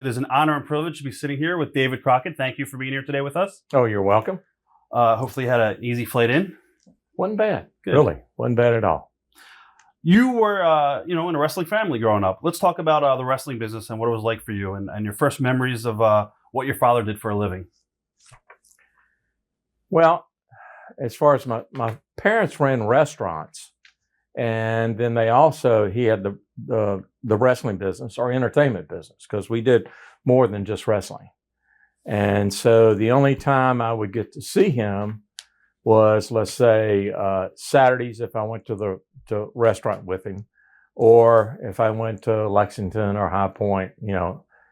It is an honor and privilege to be sitting here with David Crockett. Thank you for being here today with us. Oh, you're welcome. Hopefully you had an easy flight in. Wasn't bad. Good. Really, wasn't bad at all. You were, in a wrestling family growing up. Let's talk about the wrestling business and what it was like for you and your first memories of what your father did for a living. Well, as far as my parents ran restaurants, and then he had the wrestling business or entertainment business, because we did more than just wrestling. And so the only time I would get to see him was, let's say, Saturdays if I went to the restaurant with him, or if I went to Lexington or High Point,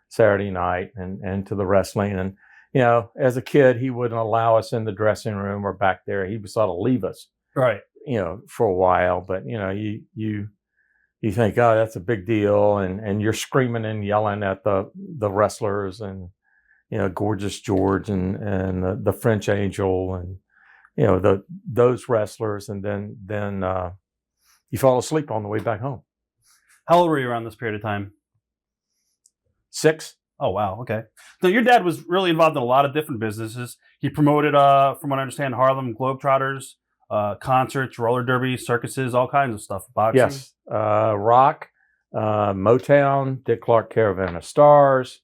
Saturday night and to the wrestling. And, as a kid, he wouldn't allow us in the dressing room or back there. He would sort of leave us, Right. For a while. But, you think, oh, that's a big deal. And you're screaming and yelling at the wrestlers and, Gorgeous George and the French Angel and, those wrestlers. And then you fall asleep on the way back home. How old were you around this period of time? 6. Oh, wow. Okay. So your dad was really involved in a lot of different businesses. He promoted, from what I understand, Harlem Globetrotters, concerts, roller derby, circuses, all kinds of stuff. Boxing. Yes. Rock, Motown, Dick Clark Caravan of Stars.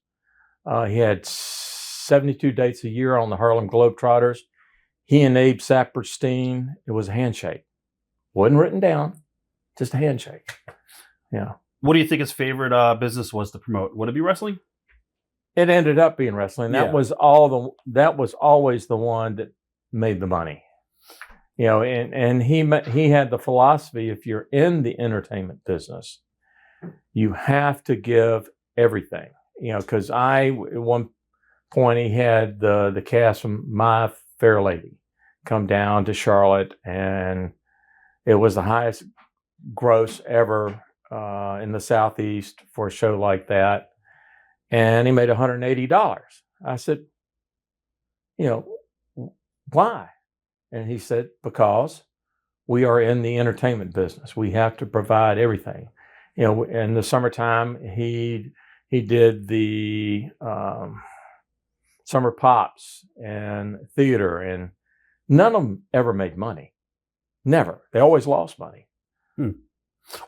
He had 72 dates a year on the Harlem Globetrotters. He and Abe Saperstein, it was a handshake. Wasn't written down, just a handshake. Yeah. What do you think his favorite business was to promote? Would it be wrestling? It ended up being wrestling. That was always the one that made the money. And he had the philosophy, if you're in the entertainment business, you have to give everything. Because at one point he had the cast from My Fair Lady come down to Charlotte, and it was the highest gross ever in the Southeast for a show like that. And he made $180. I said, why? And he said, because we are in the entertainment business. We have to provide everything. In the summertime, he did the summer pops and theater, and none of them ever made money. Never. They always lost money.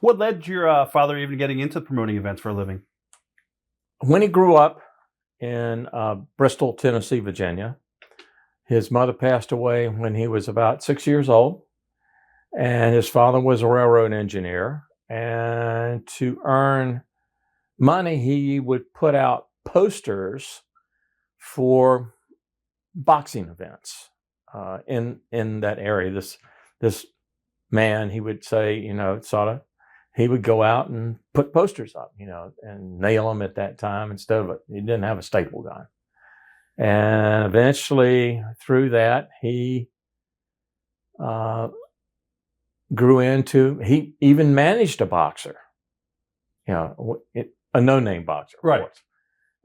What led your father even getting into promoting events for a living? When he grew up in Bristol, Tennessee, Virginia, his mother passed away when he was about 6 years old, and his father was a railroad engineer. And to earn money, he would put out posters for boxing events in that area. This man, he would say, he would go out and put posters up, and nail them at that time instead of he didn't have a staple gun. And eventually, through that, he grew into, he even managed a boxer, a no-name boxer, right? Course.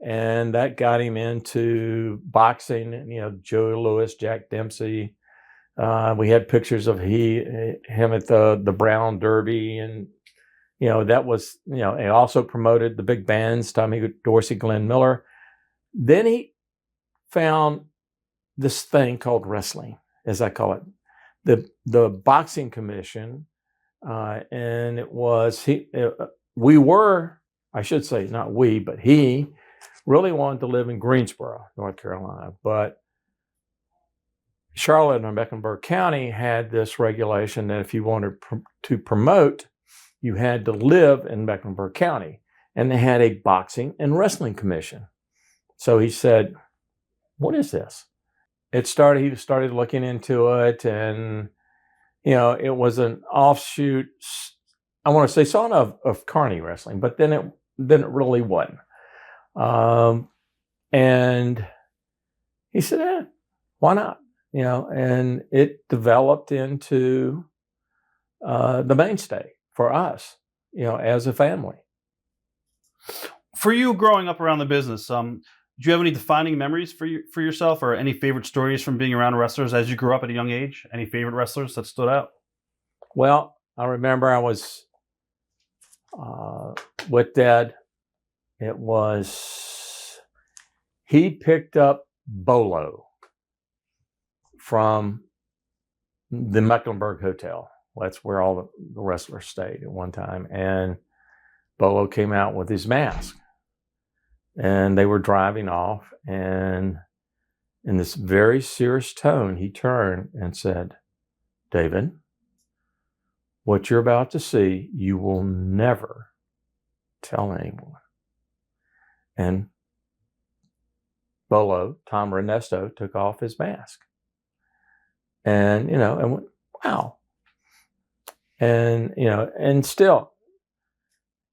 And that got him into boxing, Joe Louis, Jack Dempsey. We had pictures of him at the Brown Derby, and that was, he also promoted the big bands, Tommy Dorsey, Glenn Miller. Then he found this thing called wrestling, as I call it, the boxing commission, and it was I should say not we, but he really wanted to live in Greensboro, North Carolina, but Charlotte and Mecklenburg County had this regulation that if you wanted to promote, you had to live in Mecklenburg County, and they had a boxing and wrestling commission. So he said, what is this? He started looking into it, and, it was an offshoot, I want to say, sort of Carney wrestling, but then it really wasn't. And he said, why not? And it developed into the mainstay for us, as a family. For you growing up around the business, do you have any defining memories for yourself, or any favorite stories from being around wrestlers as you grew up at a young age? Any favorite wrestlers that stood out? Well, I remember I was with Dad. It was he picked up Bolo from the Mecklenburg Hotel. That's where all the wrestlers stayed at one time. And Bolo came out with his mask. And they were driving off. And in this very serious tone, he turned and said, "David, what you're about to see, you will never tell anyone." And Bolo, Tom Ernesto, took off his mask. And, and went, wow. And, and still.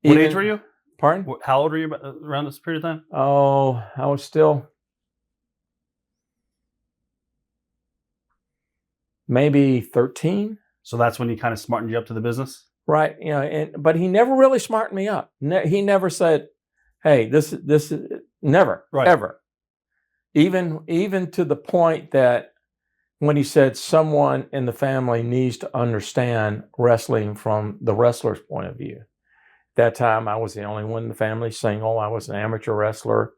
What age were you? Pardon? How old were you around this period of time? Oh, I was still maybe 13. So that's when he kind of smartened you up to the business? Right. But he never really smartened me up. He never said, "Hey, this is never, right. Ever." Even to the point that when he said someone in the family needs to understand wrestling from the wrestler's point of view. That time I was the only one in the family single. I was an amateur wrestler,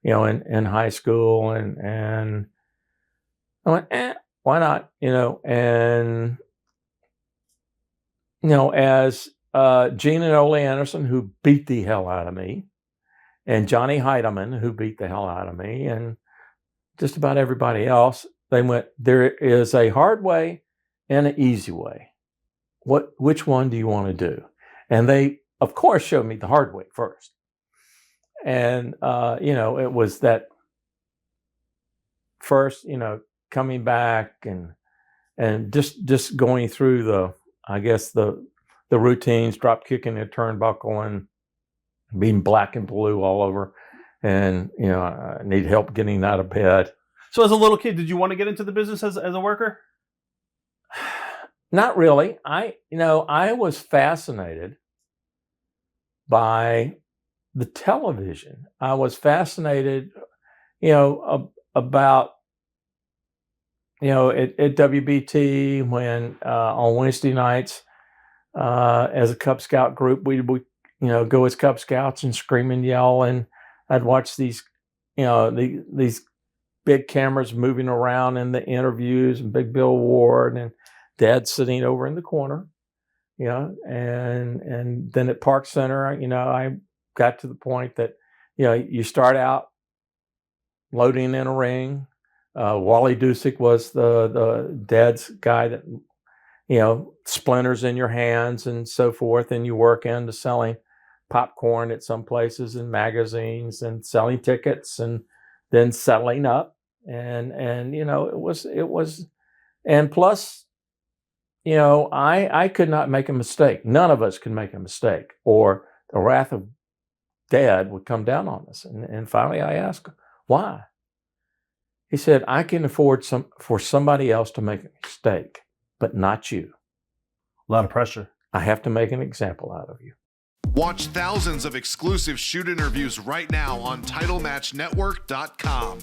in high school, and I went, why not? And as Gene and Ole Anderson, who beat the hell out of me, and Johnny Heidemann, who beat the hell out of me, and just about everybody else, they went, there is a hard way and an easy way. Which one do you want to do? And they, of course, showed me the hard way first. And, it was that first, coming back and just going through the routines, drop kicking a turnbuckle and being black and blue all over. And, I need help getting out of bed. So as a little kid, did you want to get into the business as a worker? Not really. I was fascinated by the television. I was fascinated, about, at WBT when on Wednesday nights, as a Cub Scout group, we go as Cub Scouts and scream and yell, and I'd watch these, these big cameras moving around in the interviews, and Big Bill Ward and Dad sitting over in the corner, and then at Park Center, I got to the point that, you start out loading in a ring. Wally Dusick was the Dad's guy that, splinters in your hands and so forth, and you work into selling popcorn at some places and magazines and selling tickets and then settling up. And it was, and plus, I could not make a mistake. None of us could make a mistake, or the wrath of Dad would come down on us. And finally I asked, why? He said, I can afford for somebody else to make a mistake, but not you. A lot of pressure. I have to make an example out of you. Watch thousands of exclusive shoot interviews right now on TitleMatchNetwork.com.